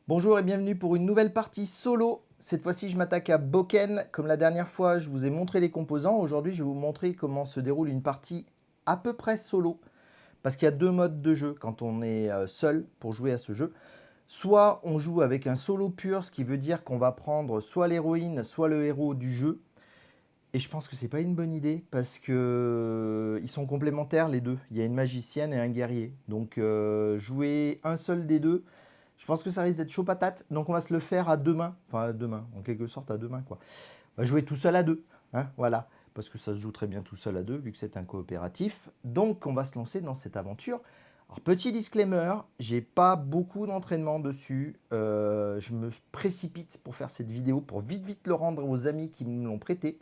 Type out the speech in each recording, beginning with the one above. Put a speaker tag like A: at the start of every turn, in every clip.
A: Bonjour et bienvenue pour une nouvelle partie solo. Cette fois-ci, je m'attaque à Boken. Comme la dernière fois, je vous ai montré les composants. Aujourd'hui, je vais vous montrer comment se déroule une partie à peu près solo. Parce qu'il y a deux modes de jeu quand on est seul pour jouer à ce jeu. Soit on joue avec un solo pur, ce qui veut dire qu'on va prendre soit l'héroïne, soit le héros du jeu. Et je pense que c'est pas une bonne idée parce que ils sont complémentaires les deux. Il y a une magicienne et un guerrier. Donc jouer un seul des deux, je pense que ça risque d'être chaud patate. Donc on va se le faire à deux mains. Enfin à deux mains, en quelque sorte à deux mains quoi. On va jouer tout seul à deux. Hein, voilà. Parce que ça se joue très bien tout seul à deux vu que c'est un coopératif. Donc on va se lancer dans cette aventure. Alors petit disclaimer, j'ai pas beaucoup d'entraînement dessus. Je me précipite pour faire cette vidéo pour vite le rendre aux amis qui me l'ont prêté.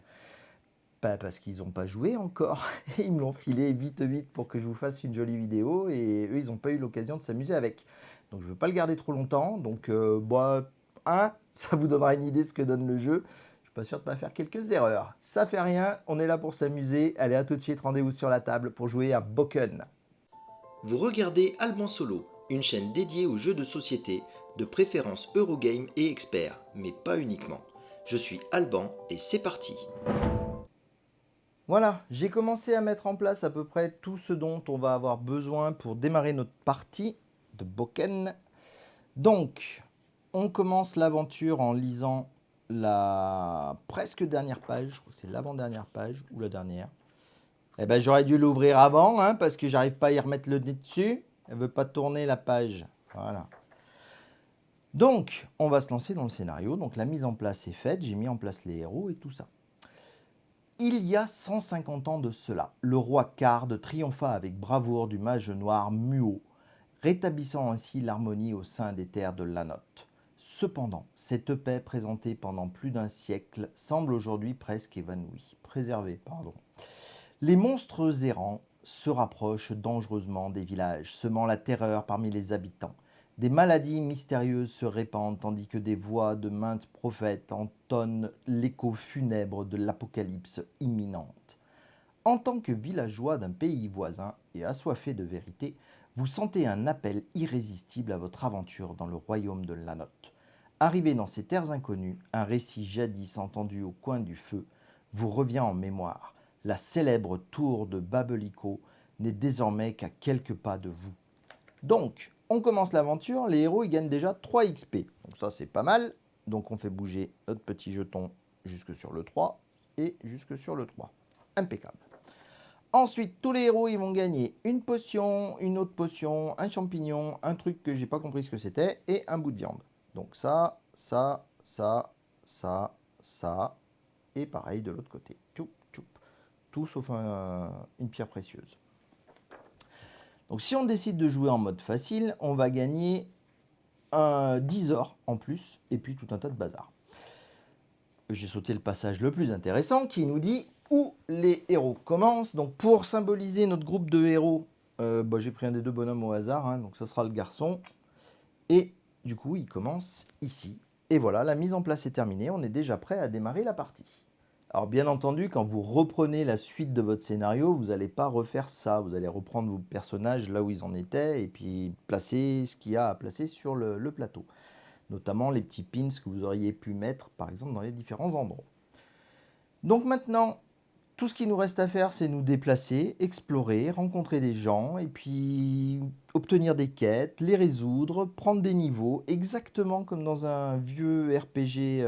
A: Pas parce qu'ils n'ont pas joué encore. Ils me l'ont filé vite pour que je vous fasse une jolie vidéo et eux, ils n'ont pas eu l'occasion de s'amuser avec. Donc je ne veux pas le garder trop longtemps. Donc ça vous donnera une idée de ce que donne le jeu. Je suis pas sûr de ne pas faire quelques erreurs. Ça fait rien, on est là pour s'amuser. Allez, à tout de suite, rendez-vous sur la table pour jouer à Boken.
B: Vous regardez Alban Solo, une chaîne dédiée aux jeux de société, de préférence Eurogame et experts, mais pas uniquement. Je suis Alban et c'est parti.
A: Voilà, j'ai commencé à mettre en place à peu près tout ce dont on va avoir besoin pour démarrer notre partie de Boken. Donc, on commence l'aventure en lisant la presque dernière page, je crois que c'est l'avant-dernière page ou la dernière. Eh ben, j'aurais dû l'ouvrir avant, hein, parce que j'arrive pas à y remettre le nez dessus. Elle veut pas tourner la page. Voilà. Donc, on va se lancer dans le scénario. Donc, la mise en place est faite. J'ai mis en place les héros et tout ça. Il y a 150 ans de cela, le roi Card triompha avec bravoure du mage noir Muo, rétablissant ainsi l'harmonie au sein des terres de Lanotte. Cependant, cette paix présentée pendant plus d'un siècle semble aujourd'hui presque préservée. Les monstres errants se rapprochent dangereusement des villages, semant la terreur parmi les habitants. Des maladies mystérieuses se répandent tandis que des voix de maintes prophètes entonnent l'écho funèbre de l'apocalypse imminente. En tant que villageois d'un pays voisin et assoiffé de vérité, vous sentez un appel irrésistible à votre aventure dans le royaume de Lanotte. Arrivé dans ces terres inconnues, un récit jadis entendu au coin du feu vous revient en mémoire. La célèbre tour de Babelico n'est désormais qu'à quelques pas de vous. Donc, on commence l'aventure, les héros ils gagnent déjà 3 XP. Donc ça c'est pas mal. Donc on fait bouger notre petit jeton jusque sur le 3 et jusque sur le 3. Impeccable. Ensuite, tous les héros ils vont gagner une potion, une autre potion, un champignon, un truc que j'ai pas compris ce que c'était et un bout de viande. Donc ça, ça et pareil de l'autre côté. Tchoup, tchoup. Tout sauf une pierre précieuse. Donc si on décide de jouer en mode facile, on va gagner 10 ors en plus, et puis tout un tas de bazar. J'ai sauté le passage le plus intéressant qui nous dit où les héros commencent. Donc pour symboliser notre groupe de héros, j'ai pris un des deux bonhommes au hasard, hein, donc ça sera le garçon. Et du coup, il commence ici. Et voilà, la mise en place est terminée, on est déjà prêt à démarrer la partie. Alors bien entendu, quand vous reprenez la suite de votre scénario, vous n'allez pas refaire ça. Vous allez reprendre vos personnages là où ils en étaient et puis placer ce qu'il y a à placer sur le plateau. Notamment les petits pins que vous auriez pu mettre par exemple dans les différents endroits. Donc maintenant, tout ce qu'il nous reste à faire, c'est nous déplacer, explorer, rencontrer des gens et puis obtenir des quêtes, les résoudre, prendre des niveaux, exactement comme dans un vieux RPG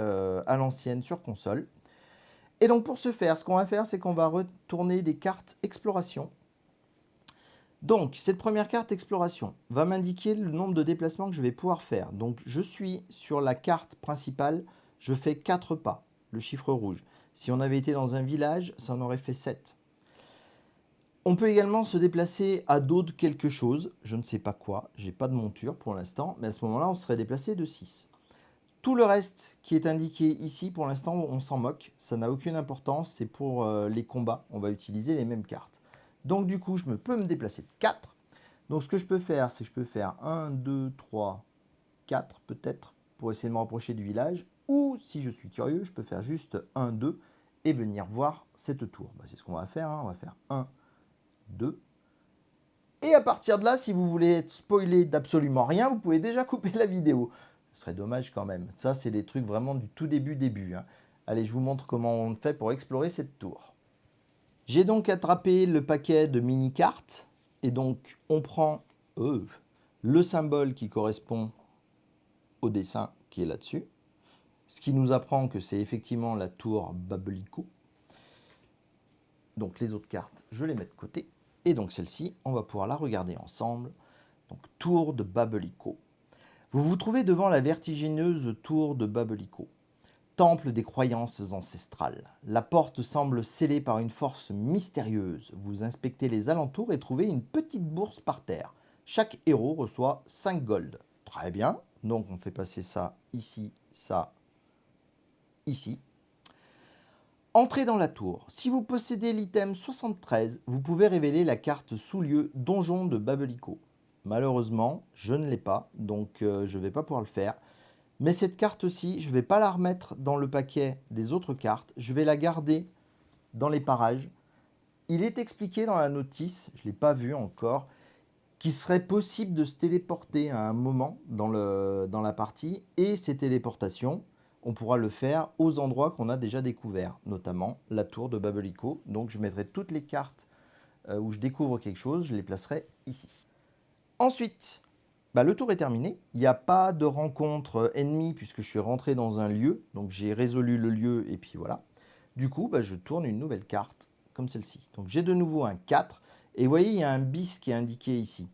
A: à l'ancienne sur console. Et donc pour ce faire, ce qu'on va faire, c'est qu'on va retourner des cartes exploration. Donc cette première carte exploration va m'indiquer le nombre de déplacements que je vais pouvoir faire. Donc je suis sur la carte principale, je fais 4 pas, le chiffre rouge. Si on avait été dans un village, ça en aurait fait 7. On peut également se déplacer à dos de quelque chose, je ne sais pas quoi, j'ai pas de monture pour l'instant, mais à ce moment-là, on serait déplacé de 6. Tout le reste qui est indiqué ici, pour l'instant, on s'en moque. Ça n'a aucune importance. C'est pour les combats. On va utiliser les mêmes cartes. Donc, du coup, je peux me déplacer de 4. Donc, ce que je peux faire, c'est que je peux faire 1, 2, 3, 4 peut-être pour essayer de me rapprocher du village. Ou, si je suis curieux, je peux faire juste 1, 2 et venir voir cette tour. C'est ce qu'on va faire. Hein. On va faire 1, 2. Et à partir de là, si vous voulez être spoilé d'absolument rien, vous pouvez déjà couper la vidéo. Ce serait dommage quand même. Ça, c'est des trucs vraiment du tout début, hein. Allez, je vous montre comment on fait pour explorer cette tour. J'ai donc attrapé le paquet de mini-cartes. Et donc, on prend le symbole qui correspond au dessin qui est là-dessus. Ce qui nous apprend que c'est effectivement la tour Babelico. Donc les autres cartes, je les mets de côté. Et donc celle-ci, on va pouvoir la regarder ensemble. Donc tour de Babelico. Vous vous trouvez devant la vertigineuse tour de Babelico, temple des croyances ancestrales. La porte semble scellée par une force mystérieuse. Vous inspectez les alentours et trouvez une petite bourse par terre. Chaque héros reçoit 5 gold. Très bien. Donc on fait passer ça ici, ça ici. Entrez dans la tour. Si vous possédez l'item 73, vous pouvez révéler la carte sous-lieu Donjon de Babelico. Malheureusement, je ne l'ai pas, donc je ne vais pas pouvoir le faire. Mais cette carte-ci, je ne vais pas la remettre dans le paquet des autres cartes. Je vais la garder dans les parages. Il est expliqué dans la notice, je ne l'ai pas vu encore, qu'il serait possible de se téléporter à un moment dans la partie. Et ces téléportations, on pourra le faire aux endroits qu'on a déjà découverts, notamment la tour de Babelico. Donc je mettrai toutes les cartes où je découvre quelque chose, je les placerai ici. Ensuite, le tour est terminé. Il n'y a pas de rencontre ennemie puisque je suis rentré dans un lieu. Donc j'ai résolu le lieu et puis voilà. Du coup, je tourne une nouvelle carte comme celle-ci. Donc j'ai de nouveau un 4. Et vous voyez, il y a un bis qui est indiqué ici.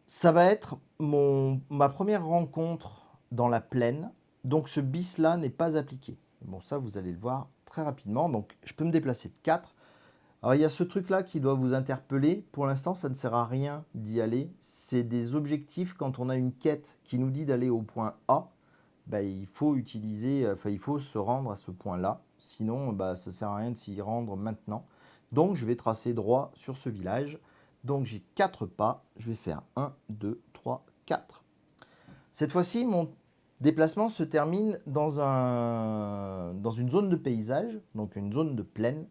A: Ça va être ma première rencontre dans la plaine. Donc ce bis-là n'est pas appliqué. Bon, ça, vous allez le voir très rapidement. Donc je peux me déplacer de 4. Alors il y a ce truc-là qui doit vous interpeller. Pour l'instant, ça ne sert à rien d'y aller. C'est des objectifs quand on a une quête qui nous dit d'aller au point A. Il faut il faut se rendre à ce point-là. Sinon, ça ne sert à rien de s'y rendre maintenant. Donc je vais tracer droit sur ce village. Donc j'ai 4 pas. Je vais faire 1, 2, 3, 4. Cette fois-ci, mon déplacement se termine dans une zone de paysage, donc une zone de plaine.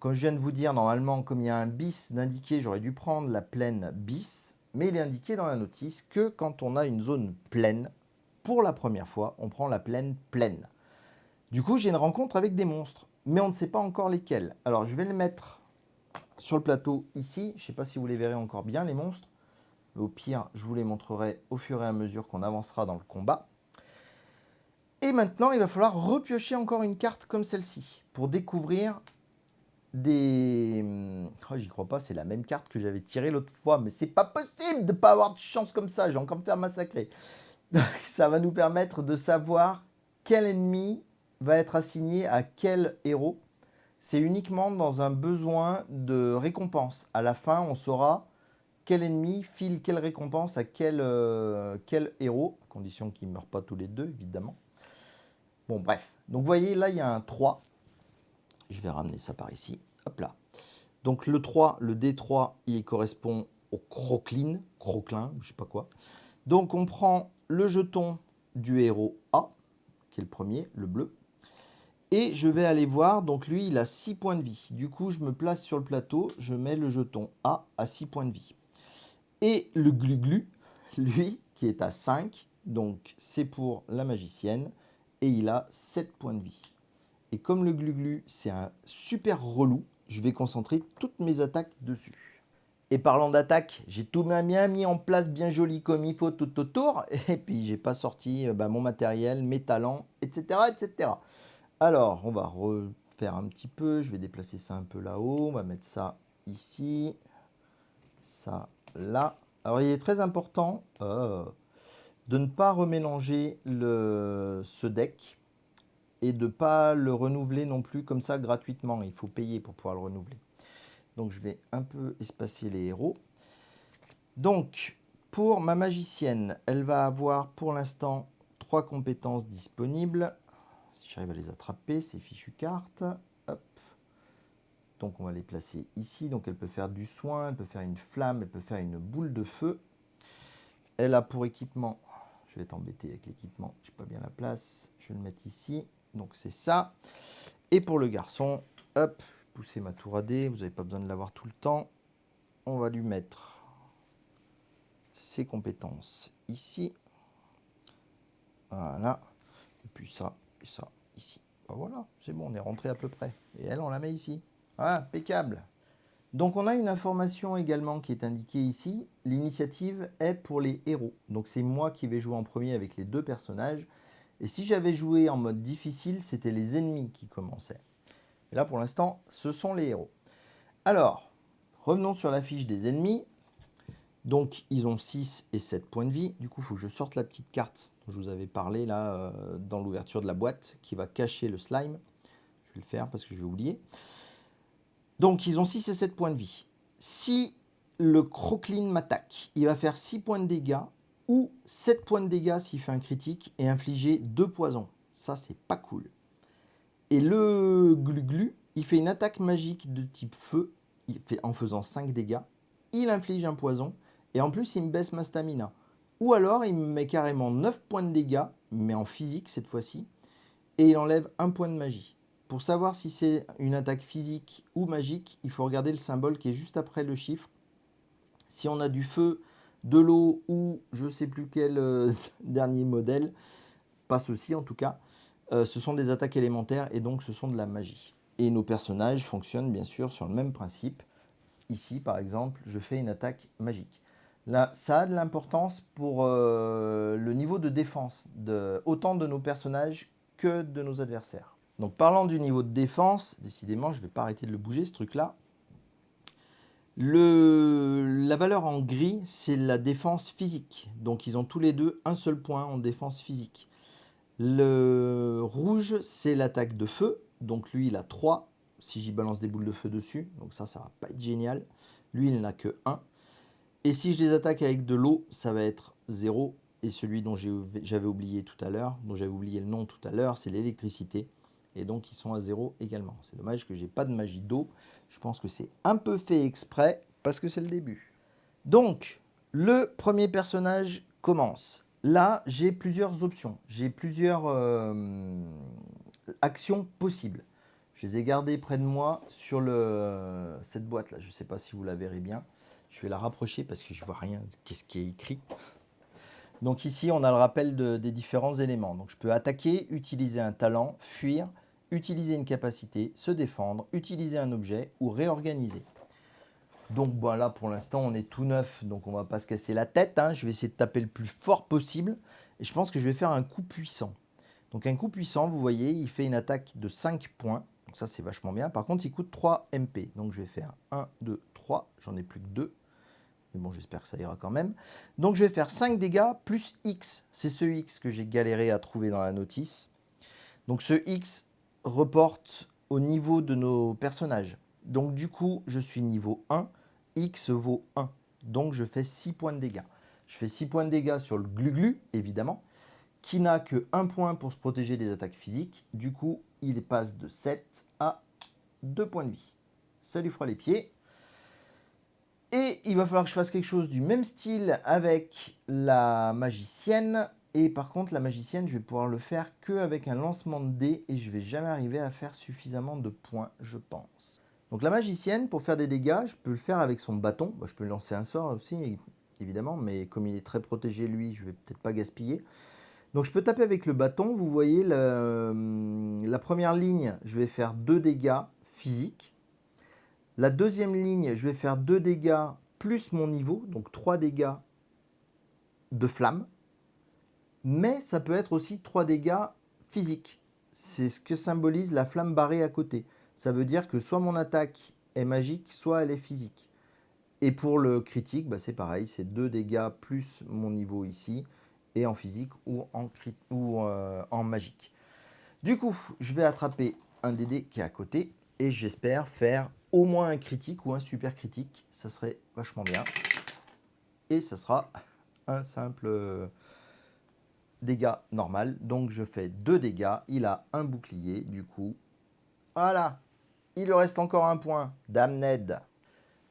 A: Comme je viens de vous dire, normalement, comme il y a un bis d'indiqué, j'aurais dû prendre la plaine bis, mais il est indiqué dans la notice que quand on a une zone pleine, pour la première fois, on prend la plaine pleine. Du coup, j'ai une rencontre avec des monstres, mais on ne sait pas encore lesquels. Alors, je vais le mettre sur le plateau ici. Je ne sais pas si vous les verrez encore bien, les monstres. Mais au pire, je vous les montrerai au fur et à mesure qu'on avancera dans le combat. Et maintenant, il va falloir repiocher encore une carte comme celle-ci pour découvrir des... Oh, j'y crois pas, c'est la même carte que j'avais tirée l'autre fois, mais c'est pas possible de pas avoir de chance comme ça, j'ai encore me faire massacrer. Ça va nous permettre de savoir quel ennemi va être assigné à quel héros. C'est uniquement dans un besoin de récompense. À la fin, on saura quel ennemi file quelle récompense à quel héros, à condition qu'ils ne meurent pas tous les deux, évidemment. Bon, bref. Donc, vous voyez, là, il y a un 3. Je vais ramener ça par ici. Hop là. Donc, le 3, le D3, il correspond au croclin, je sais pas quoi. Donc, on prend le jeton du héros A, qui est le premier, le bleu. Et je vais aller voir, donc lui, il a 6 points de vie. Du coup, je me place sur le plateau, je mets le jeton A à 6 points de vie. Et le glu-glu, lui, qui est à 5, donc c'est pour la magicienne, et il a 7 points de vie. Et comme le glu-glu, c'est un super relou, je vais concentrer toutes mes attaques dessus. Et parlant d'attaque, j'ai tout bien mis en place, bien joli comme il faut tout autour, et puis j'ai pas sorti mon matériel, mes talents, etc., etc. Alors, on va refaire un petit peu, je vais déplacer ça un peu là-haut, on va mettre ça ici, ça là. Alors, il est très important de ne pas remélanger ce deck et de ne pas le renouveler non plus comme ça gratuitement. Il faut payer pour pouvoir le renouveler. Donc, je vais un peu espacer les héros. Donc, pour ma magicienne, elle va avoir pour l'instant 3 compétences disponibles. Si j'arrive à les attraper, ces fichues cartes. Hop. Donc, on va les placer ici. Donc, elle peut faire du soin, elle peut faire une flamme, elle peut faire une boule de feu. Elle a pour équipement, je vais t'embêter avec l'équipement, je n'ai pas bien la place, je vais le mettre ici, donc c'est ça. Et pour le garçon, hop, pousser ma tour AD, vous n'avez pas besoin de l'avoir tout le temps. On va lui mettre ses compétences ici. Voilà. Et puis ça, et ça, ici. Ben voilà, c'est bon, on est rentré à peu près. Et elle, on la met ici. Voilà, impeccable. Donc on a une information également qui est indiquée ici. L'initiative est pour les héros. Donc c'est moi qui vais jouer en premier avec les 2 personnages. Et si j'avais joué en mode difficile, c'était les ennemis qui commençaient. Et là pour l'instant, ce sont les héros. Alors, revenons sur la fiche des ennemis. Donc ils ont 6 et 7 points de vie. Du coup, il faut que je sorte la petite carte dont je vous avais parlé là dans l'ouverture de la boîte qui va cacher le slime. Je vais le faire parce que je vais oublier. Donc, ils ont 6 et 7 points de vie. Si le Crocline m'attaque, il va faire 6 points de dégâts ou 7 points de dégâts s'il fait un critique et infliger 2 poisons. Ça, c'est pas cool. Et le Glu-Glu, il fait une attaque magique de type feu en faisant 5 dégâts. Il inflige un poison et en plus, il me baisse ma stamina. Ou alors, il me met carrément 9 points de dégâts, mais en physique cette fois-ci, et il enlève un point de magie. Pour savoir si c'est une attaque physique ou magique, il faut regarder le symbole qui est juste après le chiffre. Si on a du feu, de l'eau ou je ne sais plus quel dernier modèle, pas ceci en tout cas, ce sont des attaques élémentaires et donc ce sont de la magie. Et nos personnages fonctionnent bien sûr sur le même principe. Ici par exemple, je fais une attaque magique. Là, ça a de l'importance pour le niveau de défense, autant de nos personnages que de nos adversaires. Donc parlant du niveau de défense, décidément je ne vais pas arrêter de le bouger ce truc-là. La valeur en gris, c'est la défense physique. Donc ils ont tous les deux un seul point en défense physique. Le rouge, c'est l'attaque de feu. Donc lui, il a 3 si j'y balance des boules de feu dessus. Donc ça va pas être génial. Lui, il n'a que 1. Et si je les attaque avec de l'eau, ça va être 0. Et celui dont j'avais oublié tout à l'heure, dont j'avais oublié le nom tout à l'heure, c'est l'électricité. Et donc ils sont à 0 également. C'est dommage que j'ai pas de magie d'eau. Je pense que c'est un peu fait exprès parce que c'est le début. Donc, le premier personnage commence. Là, j'ai plusieurs options. J'ai plusieurs actions possibles. Je les ai gardées près de moi sur cette boîte-là. Je ne sais pas si vous la verrez bien. Je vais la rapprocher parce que je ne vois rien. Qu'est-ce qui est écrit? Donc ici, on a le rappel des différents éléments. Donc je peux attaquer, utiliser un talent, fuir, utiliser une capacité, se défendre, utiliser un objet ou réorganiser. Donc bon, là, pour l'instant, on est tout neuf, donc on ne va pas se casser la tête. Hein. Je vais essayer de taper le plus fort possible. Et je pense que je vais faire un coup puissant. Donc un coup puissant, vous voyez, il fait une attaque de 5 points. Donc ça, c'est vachement bien. Par contre, il coûte 3 MP. Donc je vais faire 1, 2, 3. J'en ai plus que 2. Mais bon, j'espère que ça ira quand même. Donc je vais faire 5 dégâts plus X. C'est ce X que j'ai galéré à trouver dans la notice. Donc ce X reporte au niveau de nos personnages. Donc du coup, je suis niveau 1. X vaut 1. Donc je fais 6 points de dégâts. Je fais 6 points de dégâts sur le Glu-Glu, évidemment, qui n'a que 1 point pour se protéger des attaques physiques. Du coup, il passe de 7 à 2 points de vie. Ça lui fera les pieds. Et il va falloir que je fasse quelque chose du même style avec la magicienne. Et par contre, la magicienne, je vais pouvoir le faire qu'avec un lancement de dés. Et je ne vais jamais arriver à faire suffisamment de points, je pense. Donc la magicienne, pour faire des dégâts, je peux le faire avec son bâton. Je peux lancer un sort aussi, évidemment. Mais comme il est très protégé, lui, je ne vais peut-être pas gaspiller. Donc je peux taper avec le bâton. Vous voyez, la première ligne, je vais faire 2 dégâts physiques. La deuxième ligne, je vais faire 2 dégâts plus mon niveau, donc 3 dégâts de flamme. Mais ça peut être aussi 3 dégâts physiques. C'est ce que symbolise la flamme barrée à côté. Ça veut dire que soit mon attaque est magique, soit elle est physique. Et pour le critique, c'est pareil, c'est 2 dégâts plus mon niveau ici, et en physique ou en magique. Du coup, je vais attraper un des dés qui est à côté, et j'espère faire au moins un critique ou un super critique. Ça serait vachement bien. Et ça sera un simple dégât normal. Donc je fais 2 dégâts. Il a un bouclier, du coup. Voilà. Il lui reste encore un point. Damned.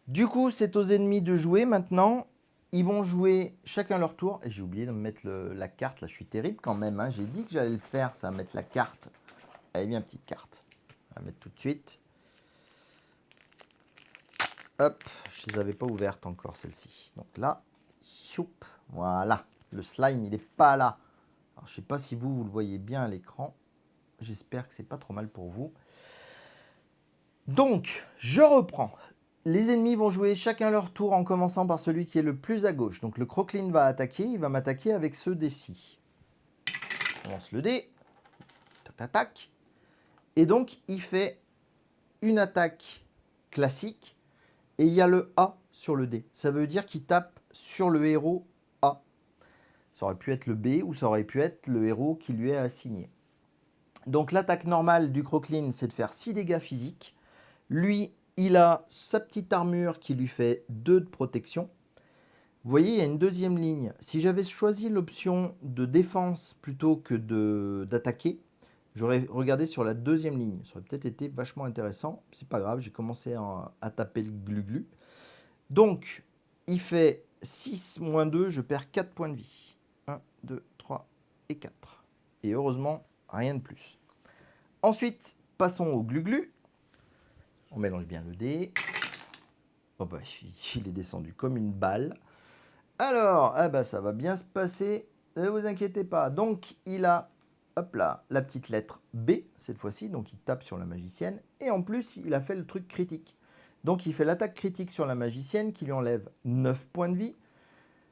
A: Du coup, c'est aux ennemis de jouer maintenant. Ils vont jouer chacun leur tour. Et j'ai oublié de me mettre la carte. Là, je suis terrible quand même. Hein. J'ai dit que j'allais le faire, ça, mettre la carte. Allez, bien, petite carte. On va mettre tout de suite. Hop, je ne les avais pas ouvertes encore, celles-ci. Donc là, choup, voilà. Le slime, il n'est pas là. Alors, je ne sais pas si vous le voyez bien à l'écran. J'espère que c'est pas trop mal pour vous. Donc, je reprends. Les ennemis vont jouer chacun leur tour en commençant par celui qui est le plus à gauche. Donc le Croclin va attaquer, il va m'attaquer avec ce dé-ci. On lance le dé. Tac, tac, tac. Et donc, il fait une attaque classique et il y a le A sur le dé. Ça veut dire qu'il tape sur le héros A. Ça aurait pu être le B ou ça aurait pu être le héros qui lui est assigné. Donc l'attaque normale du Croclin, c'est de faire 6 dégâts physiques. Lui, il a sa petite armure qui lui fait 2 de protection. Vous voyez, il y a une deuxième ligne. Si j'avais choisi l'option de défense plutôt que d'attaquer, j'aurais regardé sur la deuxième ligne. Ça aurait peut-être été vachement intéressant. C'est pas grave, j'ai commencé à taper le glu-glu. Donc, il fait 6 moins 2, je perds 4 points de vie. 1, 2, 3 et 4. Et heureusement, rien de plus. Ensuite, passons au glu-glu. On mélange bien le dé. Oh bah, il est descendu comme une balle. Alors, ah bah, ça va bien se passer, ne vous inquiétez pas. Donc, il a, hop là, la petite lettre B, cette fois-ci, donc il tape sur la magicienne. Et en plus, il a fait le truc critique. Donc, il fait l'attaque critique sur la magicienne qui lui enlève 9 points de vie.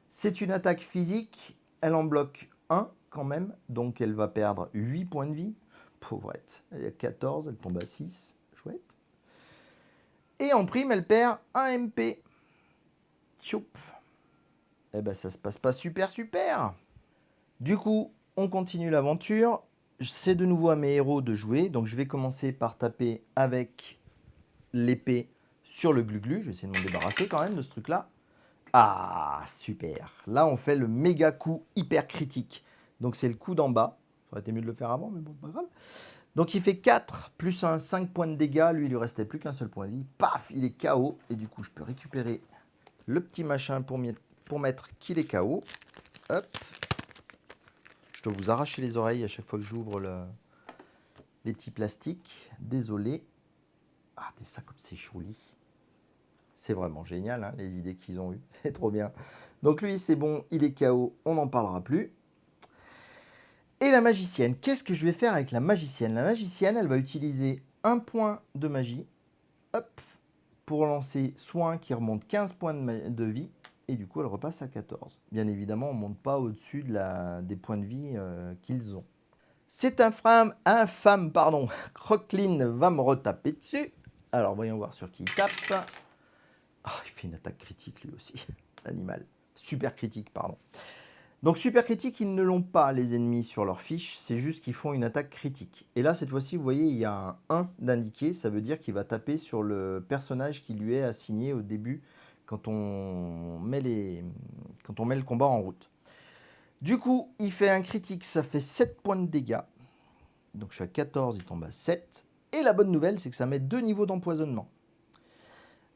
A: C'est une attaque physique, elle en bloque 1 quand même, donc elle va perdre 8 points de vie. Pauvrette, elle est à 14, elle tombe à 6, chouette. Et en prime, elle perd 1 MP. Tchoup. Eh ben, ça se passe pas super super. Du coup, on continue l'aventure. C'est de nouveau à mes héros de jouer. Donc, je vais commencer par taper avec l'épée sur le glu-glu. Je vais essayer de m'en débarrasser quand même de ce truc-là. Ah, super. Là, on fait le méga coup hyper critique. Donc, c'est le coup d'en bas. Ça aurait été mieux de le faire avant, mais bon, pas grave. Donc, il fait 4 plus 1, 5 points de dégâts. Lui, il lui restait plus qu'un seul point de vie. Paf, il est KO. Et du coup, je peux récupérer le petit machin pour mettre qu'il est KO. Hop. Je dois vous arracher les oreilles à chaque fois que j'ouvre les petits plastiques. Désolé. Ah, ça comme c'est joli. C'est vraiment génial, hein, les idées qu'ils ont eues. C'est trop bien. Donc lui, c'est bon, il est KO, on n'en parlera plus. Et la magicienne, qu'est-ce que je vais faire avec la magicienne? La magicienne, elle va utiliser un point de magie, hop, pour lancer soin qui remonte 15 points de vie. Et du coup, elle repasse à 14. Bien évidemment, on ne monte pas au-dessus des points de vie qu'ils ont. C'est infâme, Croclin va me retaper dessus. Alors, voyons voir sur qui il tape. Ah, il fait une attaque critique lui aussi, l'animal. Super critique, pardon. Donc, super critique, ils ne l'ont pas, les ennemis, sur leur fiche. C'est juste qu'ils font une attaque critique. Et là, cette fois-ci, vous voyez, il y a un 1 d'indiqué. Ça veut dire qu'il va taper sur le personnage qui lui est assigné au début quand on met le combat en route. Du coup, il fait un critique, ça fait 7 points de dégâts. Donc je suis à 14, il tombe à 7. Et la bonne nouvelle, c'est que ça met 2 niveaux d'empoisonnement.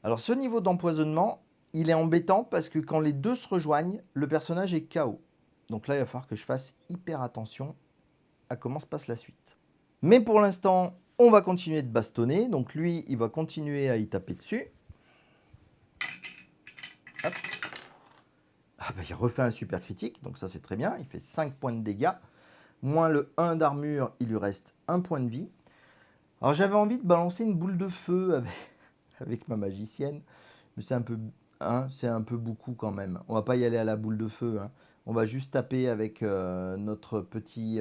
A: Alors ce niveau d'empoisonnement, il est embêtant parce que quand les deux se rejoignent, le personnage est KO. Donc là, il va falloir que je fasse hyper attention à comment se passe la suite. Mais pour l'instant, on va continuer de bastonner. Donc lui, il va continuer à y taper dessus. Hop. Ah bah, il refait un super critique, donc ça c'est très bien. Il fait 5 points de dégâts. Moins le 1 d'armure, il lui reste 1 point de vie. Alors j'avais envie de balancer une boule de feu avec ma magicienne, mais c'est un peu beaucoup quand même. On va pas y aller à la boule de feu, hein. On va juste taper avec notre petite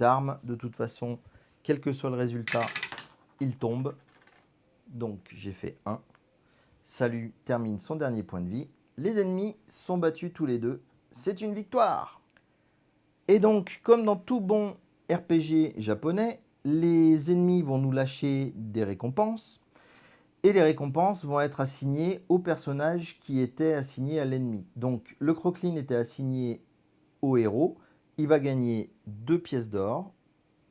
A: arme. De toute façon, quel que soit le résultat, il tombe. Donc j'ai fait 1. Salut termine son dernier point de vie. Les ennemis sont battus tous les deux. C'est une victoire. Et donc, comme dans tout bon RPG japonais, les ennemis vont nous lâcher des récompenses. Et les récompenses vont être assignées au personnage qui était assigné à l'ennemi. Donc, le Croclin était assigné au héros. Il va gagner 2 pièces d'or.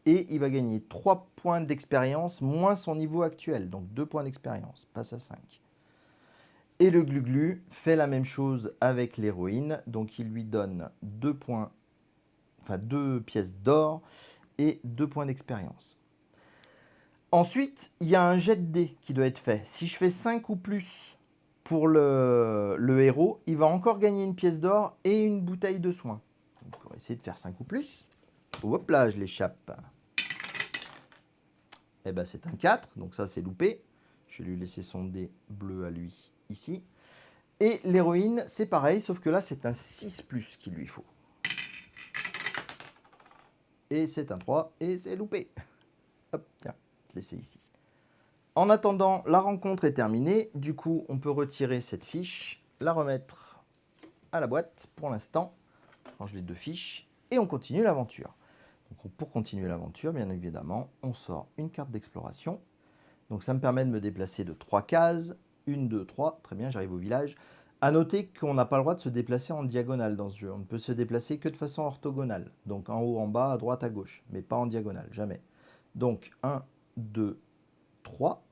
A: Et il va gagner 3 points d'expérience moins son niveau actuel. Donc 2 points d'expérience, passe à 5. Et le Glu-Glu fait la même chose avec l'héroïne. Donc il lui donne 2 pièces d'or et 2 points d'expérience. Ensuite, il y a un jet de dés qui doit être fait. Si je fais 5 ou plus pour le héros, il va encore gagner une pièce d'or et une bouteille de soin. Donc, on va essayer de faire 5 ou plus. Hop là, je l'échappe. Eh ben, c'est un 4, donc ça, c'est loupé. Je vais lui laisser son dé bleu à lui, ici. Et l'héroïne, c'est pareil, sauf que là, c'est un 6 plus qu'il lui faut. Et c'est un 3, et c'est loupé. Hop, tiens, je vais te laisser ici. En attendant, la rencontre est terminée. Du coup, on peut retirer cette fiche, la remettre à la boîte pour l'instant. Je range les 2 fiches et on continue l'aventure. Donc, pour continuer l'aventure, bien évidemment, on sort une carte d'exploration. Donc ça me permet de me déplacer de 3 cases. 1, 2, 3. Très bien, j'arrive au village. A noter qu'on n'a pas le droit de se déplacer en diagonale dans ce jeu. On ne peut se déplacer que de façon orthogonale. Donc en haut, en bas, à droite, à gauche. Mais pas en diagonale, jamais. Donc 1, 2, 3.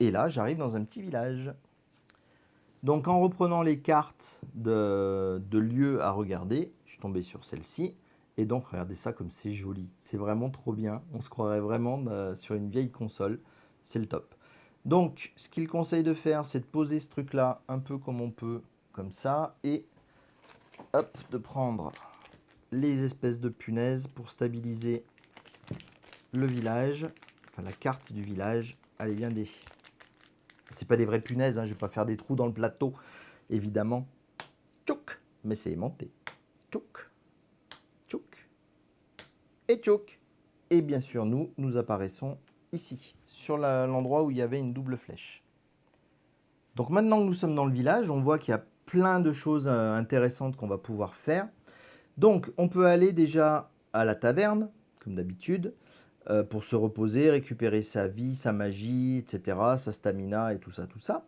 A: Et là, j'arrive dans un petit village. Donc en reprenant les cartes de lieux à regarder, je suis tombé sur celle-ci. Et donc regardez ça comme c'est joli. C'est vraiment trop bien. On se croirait vraiment sur une vieille console. C'est le top. Donc ce qu'il conseille de faire, c'est de poser ce truc-là un peu comme on peut, comme ça. Et hop, de prendre les espèces de punaises pour stabiliser le village. Enfin la carte du village. Allez, viens des... C'est pas des vraies punaises, hein, je vais pas faire des trous dans le plateau, évidemment. Tchouk, mais c'est aimanté. Tchouk, tchouk, et tchouk. Et bien sûr, nous apparaissons ici, sur l'endroit où il y avait une double flèche. Donc maintenant que nous sommes dans le village, on voit qu'il y a plein de choses intéressantes qu'on va pouvoir faire. Donc on peut aller déjà à la taverne, comme d'habitude, pour se reposer, récupérer sa vie, sa magie, etc., sa stamina et tout ça, tout ça.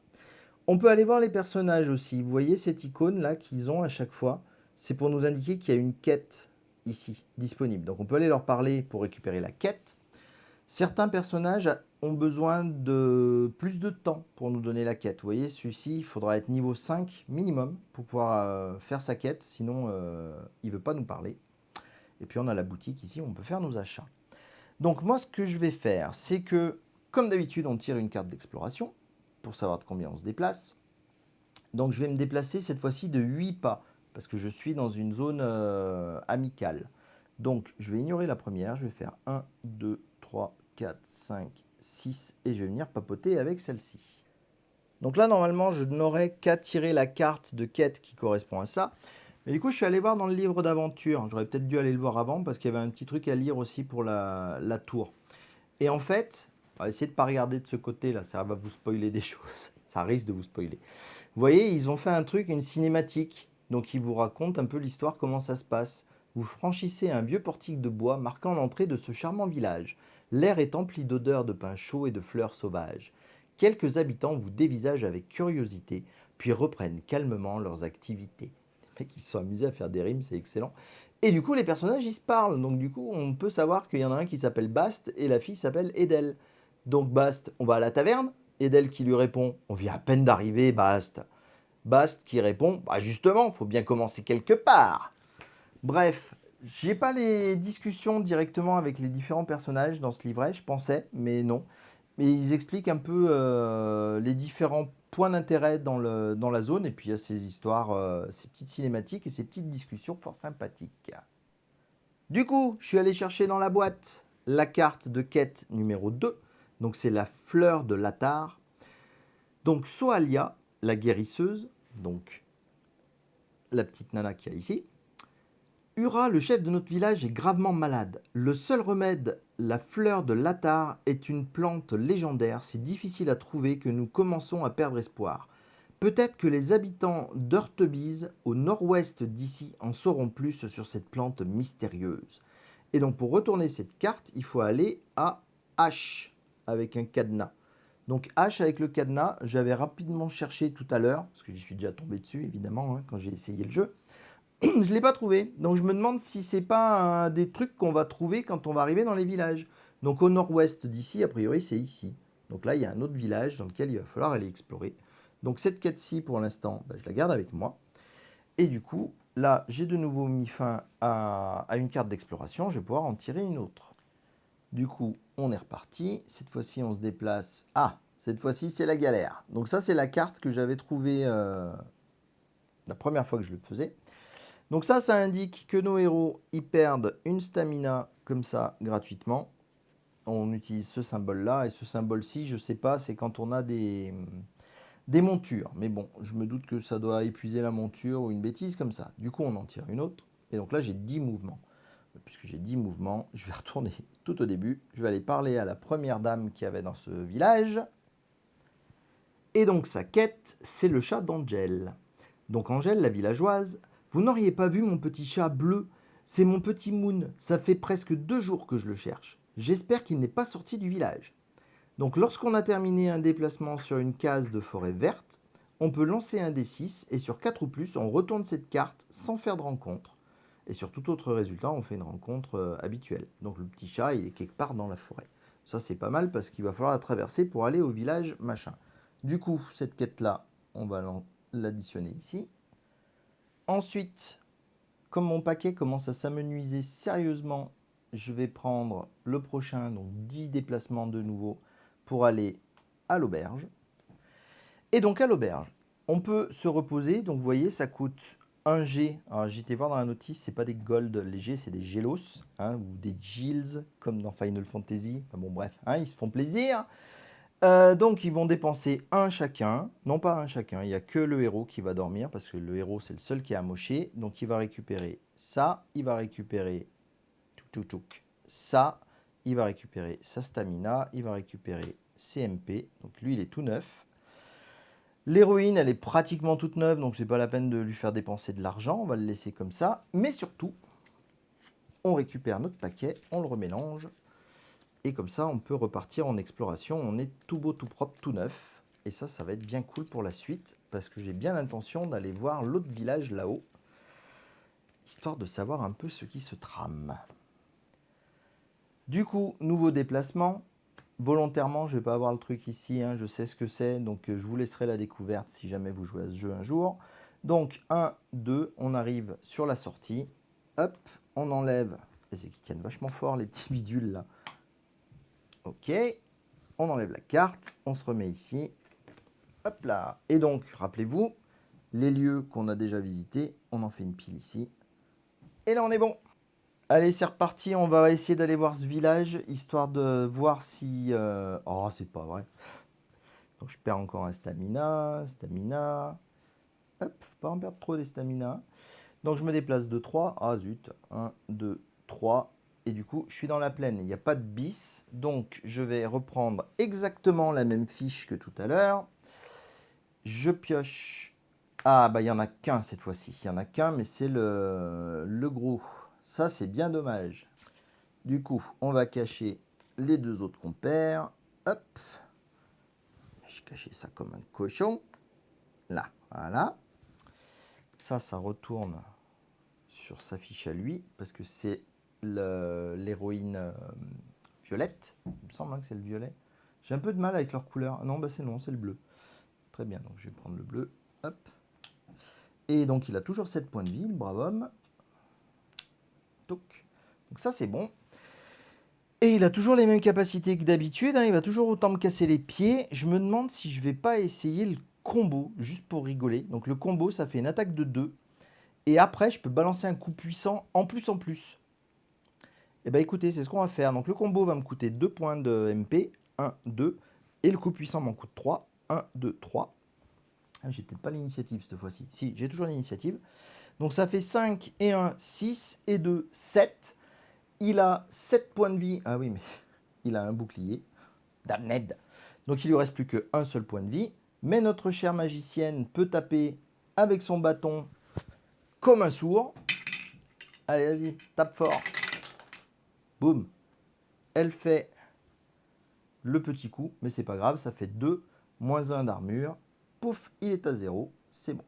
A: On peut aller voir les personnages aussi. Vous voyez cette icône-là qu'ils ont à chaque fois. C'est pour nous indiquer qu'il y a une quête ici, disponible. Donc on peut aller leur parler pour récupérer la quête. Certains personnages ont besoin de plus de temps pour nous donner la quête. Vous voyez, celui-ci, il faudra être niveau 5 minimum pour pouvoir faire sa quête. Sinon, il ne veut pas nous parler. Et puis on a la boutique ici où on peut faire nos achats. Donc moi, ce que je vais faire, c'est que, comme d'habitude, on tire une carte d'exploration pour savoir de combien on se déplace. Donc je vais me déplacer cette fois-ci de 8 pas, parce que je suis dans une zone amicale. Donc je vais ignorer la première, je vais faire 1, 2, 3, 4, 5, 6, et je vais venir papoter avec celle-ci. Donc là, normalement, je n'aurais qu'à tirer la carte de quête qui correspond à ça. Mais du coup, je suis allé voir dans le livre d'aventure. J'aurais peut-être dû aller le voir avant, parce qu'il y avait un petit truc à lire aussi pour la tour. Et en fait, on va essayer de ne pas regarder de ce côté-là, ça va vous spoiler des choses. Ça risque de vous spoiler. Vous voyez, ils ont fait un truc, une cinématique. Donc ils vous racontent un peu l'histoire, comment ça se passe. Vous franchissez un vieux portique de bois marquant l'entrée de ce charmant village. L'air est empli d'odeurs de pain chaud et de fleurs sauvages. Quelques habitants vous dévisagent avec curiosité, puis reprennent calmement leurs activités. Les mecs, ils se sont amusés à faire des rimes, c'est excellent. Et du coup, les personnages, ils se parlent. Donc du coup, on peut savoir qu'il y en a un qui s'appelle Bast et la fille s'appelle Edel. Donc Bast, on va à la taverne. Edel qui lui répond, on vient à peine d'arriver, Bast. Bast qui répond, bah justement, il faut bien commencer quelque part. Bref, j'ai pas les discussions directement avec les différents personnages dans ce livret, je pensais, mais non. Mais ils expliquent un peu les différents points d'intérêt dans la zone, et puis il y a ces histoires, ces petites cinématiques et ces petites discussions fort sympathiques. Du coup, je suis allé chercher dans la boîte la carte de quête numéro 2, donc c'est la fleur de l'Atar. Donc Soalia, la guérisseuse, donc la petite nana qu'il y a ici. Ura, le chef de notre village, est gravement malade. Le seul remède, la fleur de l'Atar, est une plante légendaire si difficile à trouver que nous commençons à perdre espoir. Peut-être que les habitants d'Heurtebise, au nord-ouest d'ici, en sauront plus sur cette plante mystérieuse. Et donc pour retourner cette carte, il faut aller à H avec un cadenas. Donc H avec le cadenas, j'avais rapidement cherché tout à l'heure, parce que j'y suis déjà tombé dessus évidemment quand j'ai essayé le jeu. Je ne l'ai pas trouvé, donc je me demande si c'est pas des trucs qu'on va trouver quand on va arriver dans les villages. Donc au nord-ouest d'ici, a priori c'est ici. Donc là il y a un autre village dans lequel il va falloir aller explorer. Donc cette quête-ci pour l'instant, je la garde avec moi. Et du coup, là j'ai de nouveau mis fin à une carte d'exploration, je vais pouvoir en tirer une autre. Du coup, on est reparti. Cette fois-ci, on se déplace. Ah, cette fois-ci, c'est la galère. Donc ça, c'est la carte que j'avais trouvée la première fois que je le faisais. Donc ça indique que nos héros, ils perdent une stamina comme ça, gratuitement. On utilise ce symbole-là, et ce symbole-ci, je sais pas, c'est quand on a des montures. Mais bon, je me doute que ça doit épuiser la monture ou une bêtise comme ça. Du coup, on en tire une autre. Et donc là, j'ai 10 mouvements. Puisque j'ai 10 mouvements, je vais retourner tout au début. Je vais aller parler à la première dame qu'il y avait dans ce village. Et donc sa quête, c'est le chat d'Angèle. Donc Angèle, la villageoise, vous n'auriez pas vu mon petit chat bleu? C'est mon petit Moon. Ça fait presque 2 jours que je le cherche. J'espère qu'il n'est pas sorti du village. Donc lorsqu'on a terminé un déplacement sur une case de forêt verte, on peut lancer un D6 et sur 4 ou plus, on retourne cette carte sans faire de rencontre. Et sur tout autre résultat, on fait une rencontre habituelle. Donc le petit chat, il est quelque part dans la forêt. Ça, c'est pas mal parce qu'il va falloir la traverser pour aller au village machin. Du coup, cette quête-là, on va l'additionner ici. Ensuite, comme mon paquet commence à s'amenuiser sérieusement, je vais prendre le prochain, donc 10 déplacements de nouveau, pour aller à l'auberge. Et donc à l'auberge, on peut se reposer. Donc vous voyez, ça coûte 1 G. Alors j'étais voir dans la notice, c'est pas des gold légers, c'est des gelos, hein, ou des gills, comme dans Final Fantasy. Enfin bon bref, hein, ils se font plaisir. Donc ils vont dépenser un chacun. Non pas un chacun, il n'y a que le héros qui va dormir, parce que le héros c'est le seul qui est amoché. Donc il va récupérer ça, il va récupérer ça, il va récupérer sa stamina, il va récupérer CMP. Donc lui il est tout neuf. L'héroïne, elle est pratiquement toute neuve, donc c'est pas la peine de lui faire dépenser de l'argent, on va le laisser comme ça. Mais surtout, on récupère notre paquet, on le remélange, et comme ça, on peut repartir en exploration. On est tout beau, tout propre, tout neuf. Et ça va être bien cool pour la suite, parce que j'ai bien l'intention d'aller voir l'autre village là-haut, histoire de savoir un peu ce qui se trame. Du coup, nouveau déplacement. Volontairement, je ne vais pas avoir le truc ici, hein, je sais ce que c'est, donc je vous laisserai la découverte si jamais vous jouez à ce jeu un jour. Donc 1, 2, on arrive sur la sortie, hop, on enlève, et c'est qu'ils tiennent vachement fort les petits bidules là. Ok, on enlève la carte, on se remet ici, hop là. Et donc, rappelez-vous, les lieux qu'on a déjà visités, on en fait une pile ici, et là on est bon. Allez, c'est reparti, on va essayer d'aller voir ce village, histoire de voir si... Oh, c'est pas vrai. Donc je perds encore un stamina. Hop, faut pas en perdre trop des stamina. Donc je me déplace de 3. Ah zut, 1, 2, 3. Et du coup, je suis dans la plaine, il n'y a pas de bis. Donc je vais reprendre exactement la même fiche que tout à l'heure. Je pioche. Ah bah il n'y en a qu'un cette fois-ci. Il n'y en a qu'un, mais c'est le gros. Ça, c'est bien dommage. Du coup, on va cacher les deux autres compères. Hop. Je cachais ça comme un cochon. Là, voilà. Ça retourne sur sa fiche à lui, parce que c'est l'héroïne violette. Il me semble que c'est le violet. J'ai un peu de mal avec leur couleur. Non, bah c'est non, c'est le bleu. Très bien, donc je vais prendre le bleu. Hop. Et donc il a toujours 7 points de vie, le brave homme. Donc ça c'est bon. Et il a toujours les mêmes capacités que d'habitude, hein, il va toujours autant me casser les pieds. Je me demande si je vais pas essayer le combo, juste pour rigoler. Donc le combo, ça fait une attaque de 2. Et après, je peux balancer un coup puissant en plus en plus. Et bah écoutez, c'est ce qu'on va faire. Donc le combo va me coûter 2 points de MP. 1, 2. Et le coup puissant m'en coûte 3. 1, 2, 3. Ah, j'ai peut-être pas l'initiative cette fois-ci. Si, j'ai toujours l'initiative. Donc ça fait 5 et 1, 6 et 2, 7. Il a 7 points de vie. Ah oui, mais il a un bouclier. Damned. Donc il lui reste plus qu'un seul point de vie. Mais notre chère magicienne peut taper avec son bâton comme un sourd. Allez, vas-y, tape fort. Boum. Elle fait le petit coup, mais c'est pas grave, ça fait 2, moins 1 d'armure. Pouf, il est à 0, c'est bon.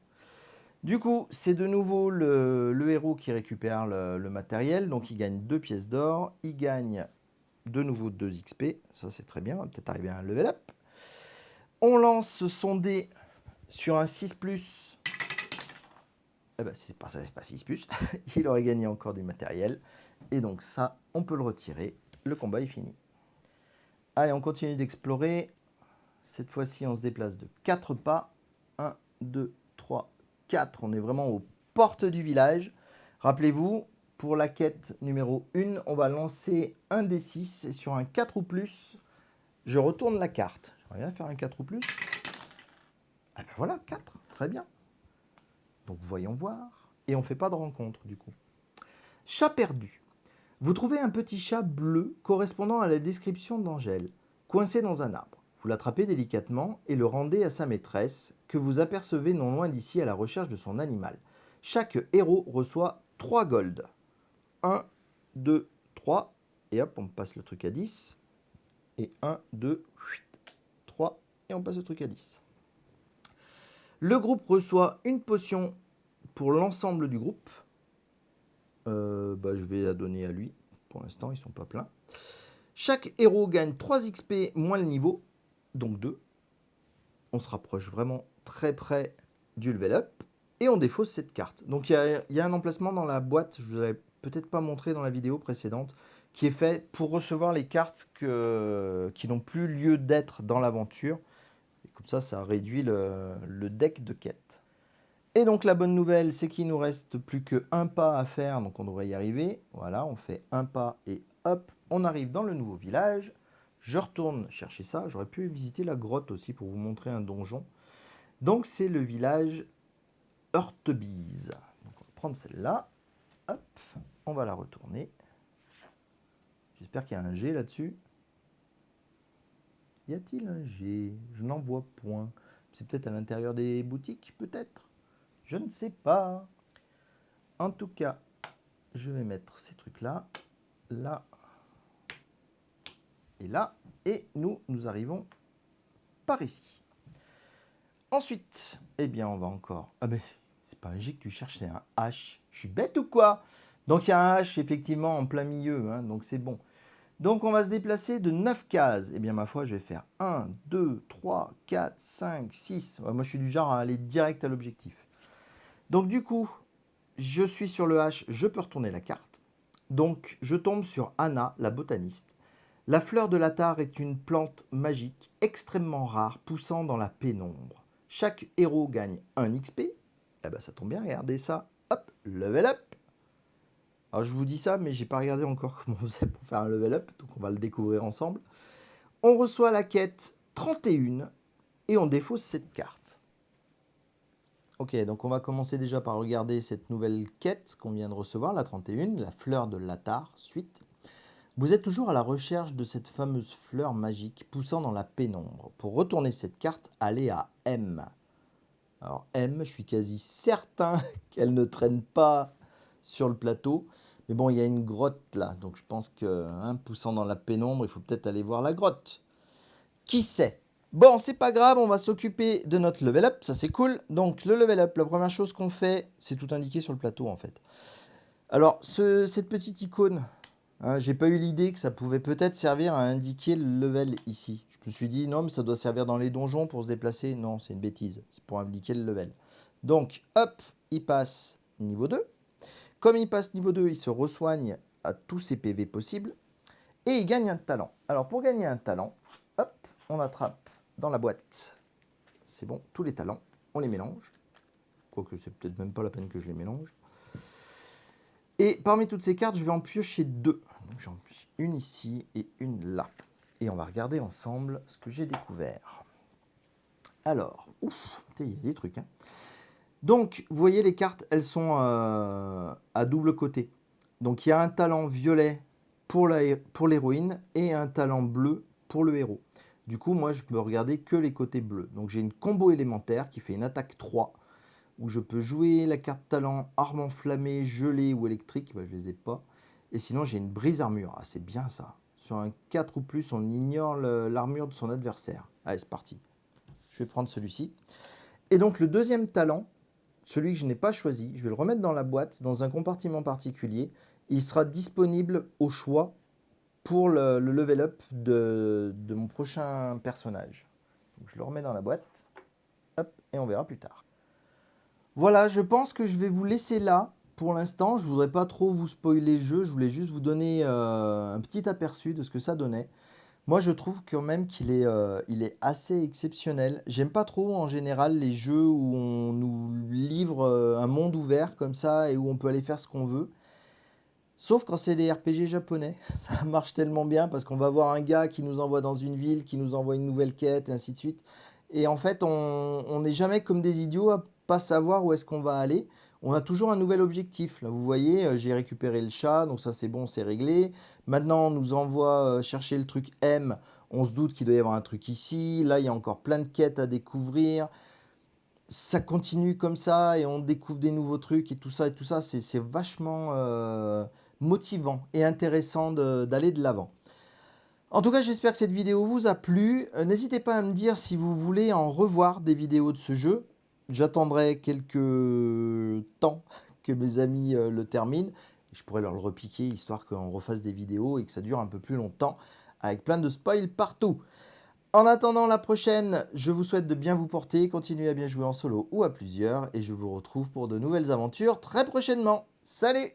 A: Du coup, c'est de nouveau le héros qui récupère le matériel, donc il gagne 2 pièces d'or, il gagne de nouveau 2 XP, ça c'est très bien, on va peut-être arriver à un level up. On lance son dé sur un 6+, eh ben, c'est pas 6+, il aurait gagné encore du matériel, et donc ça, on peut le retirer, le combat est fini. Allez, on continue d'explorer. Cette fois-ci, on se déplace de 4 pas. 1, 2, 3, 4. On est vraiment aux portes du village. Rappelez-vous, pour la quête numéro 1, on va lancer un D6 et sur un 4 ou plus, je retourne la carte. J'aimerais bien faire un 4 ou plus. Ah ben voilà, 4, très bien. Donc voyons voir. Et on ne fait pas de rencontre du coup. Chat perdu. Vous trouvez un petit chat bleu correspondant à la description d'Angèle, coincé dans un arbre. Vous l'attrapez délicatement et le rendez à sa maîtresse, que vous apercevez non loin d'ici à la recherche de son animal. Chaque héros reçoit 3 gold. 1, 2, 3. Et hop, on passe le truc à 10. Et 1, 2, 3. Et on passe le truc à 10. Le groupe reçoit une potion pour l'ensemble du groupe. Je vais la donner à lui. Pour l'instant, ils ne sont pas pleins. Chaque héros gagne 3 XP moins le niveau, donc 2. On se rapproche vraiment très près du level up. Et on défausse cette carte. Donc il y a un emplacement dans la boîte, je ne vous avais peut-être pas montré dans la vidéo précédente, qui est fait pour recevoir les cartes qui n'ont plus lieu d'être dans l'aventure. Et comme ça réduit le deck de quête. Et donc la bonne nouvelle, c'est qu'il nous reste plus qu'un pas à faire, donc on devrait y arriver. Voilà, on fait un pas et hop, on arrive dans le nouveau village. Je retourne chercher ça. J'aurais pu visiter la grotte aussi pour vous montrer un donjon. Donc c'est le village Heurtebise. Donc on va prendre celle-là. Hop, on va la retourner. J'espère qu'il y a un G là-dessus. Y a-t-il un G? Je n'en vois point. C'est peut-être à l'intérieur des boutiques, peut-être. Je ne sais pas. En tout cas, je vais mettre ces trucs-là, là et là. Et nous arrivons par ici. Ensuite, eh bien, on va encore... Ah ben, c'est pas un G que tu cherches, c'est un H. Je suis bête ou quoi? Donc, il y a un H, effectivement, en plein milieu, hein, donc c'est bon. Donc, on va se déplacer de 9 cases. Eh bien, ma foi, je vais faire 1, 2, 3, 4, 5, 6. Ouais, moi, je suis du genre à aller direct à l'objectif. Donc, du coup, je suis sur le H, je peux retourner la carte. Donc, je tombe sur Anna, la botaniste. La fleur de l'attar est une plante magique extrêmement rare poussant dans la pénombre. Chaque héros gagne 1 XP. Eh ben, ça tombe bien, regardez ça. Hop, level up. Alors, je vous dis ça, mais j'ai pas regardé encore comment on faisait pour faire un level up, donc on va le découvrir ensemble. On reçoit la quête 31 et on défausse cette carte. Ok, donc on va commencer déjà par regarder cette nouvelle quête qu'on vient de recevoir, la 31, la fleur de l'attar, suite. Vous êtes toujours à la recherche de cette fameuse fleur magique poussant dans la pénombre. Pour retourner cette carte, allez à M. Alors M, je suis quasi certain qu'elle ne traîne pas sur le plateau. Mais bon, il y a une grotte là, donc je pense que poussant dans la pénombre, il faut peut-être aller voir la grotte. Qui sait? Bon, c'est pas grave, on va s'occuper de notre level up, ça c'est cool. Donc le level up, la première chose qu'on fait, c'est tout indiqué sur le plateau en fait. Alors, cette petite icône, j'ai pas eu l'idée que ça pouvait peut-être servir à indiquer le level ici. Je me suis dit, non, mais ça doit servir dans les donjons pour se déplacer. Non, c'est une bêtise, c'est pour indiquer le level. Donc, hop, il passe niveau 2. Comme il passe niveau 2, il se resoigne à tous ses PV possibles. Et il gagne un talent. Alors, pour gagner un talent, hop, on attrape dans la boîte. C'est bon, tous les talents, on les mélange. Quoique, c'est peut-être même pas la peine que je les mélange. Et parmi toutes ces cartes, je vais en piocher 2. Donc j'en pioche une ici et une là. Et on va regarder ensemble ce que j'ai découvert. Alors, il y a des trucs. Donc, vous voyez, les cartes, elles sont à double côté. Donc, il y a un talent violet pour l'héroïne et un talent bleu pour le héros. Du coup, moi, je peux regarder que les côtés bleus. Donc, j'ai une combo élémentaire qui fait une attaque 3, où je peux jouer la carte talent arme enflammée, gelée ou électrique. Je ne les ai pas. Et sinon, j'ai une brise armure. Ah, c'est bien ça. Sur un 4 ou plus, on ignore l'armure de son adversaire. Allez, c'est parti. Je vais prendre celui-ci. Et donc, le deuxième talent, celui que je n'ai pas choisi, je vais le remettre dans la boîte, dans un compartiment particulier. Il sera disponible au choix pour le level up de mon prochain personnage. Donc, je le remets dans la boîte. Hop, et on verra plus tard. Voilà, je pense que je vais vous laisser là pour l'instant. Je ne voudrais pas trop vous spoiler le jeu. Je voulais juste vous donner un petit aperçu de ce que ça donnait. Moi, je trouve quand même il est assez exceptionnel. J'aime pas trop en général les jeux où on nous livre un monde ouvert comme ça et où on peut aller faire ce qu'on veut. Sauf quand c'est des RPG japonais. Ça marche tellement bien parce qu'on va voir un gars qui nous envoie dans une ville, qui nous envoie une nouvelle quête, et ainsi de suite. Et en fait, on n'est jamais comme des idiots à pas savoir où est-ce qu'on va aller. On a toujours un nouvel objectif. Là, vous voyez, j'ai récupéré le chat, donc ça c'est bon, c'est réglé. Maintenant, on nous envoie chercher le truc M. On se doute qu'il doit y avoir un truc ici. Là, il y a encore plein de quêtes à découvrir. Ça continue comme ça et on découvre des nouveaux trucs et tout ça, c'est vachement motivant et intéressant d'aller de l'avant. En tout cas, j'espère que cette vidéo vous a plu. N'hésitez pas à me dire si vous voulez en revoir des vidéos de ce jeu. J'attendrai quelques temps que mes amis le terminent. Je pourrais leur le repiquer histoire qu'on refasse des vidéos et que ça dure un peu plus longtemps avec plein de spoils partout. En attendant la prochaine, je vous souhaite de bien vous porter, continuez à bien jouer en solo ou à plusieurs et je vous retrouve pour de nouvelles aventures très prochainement. Salut!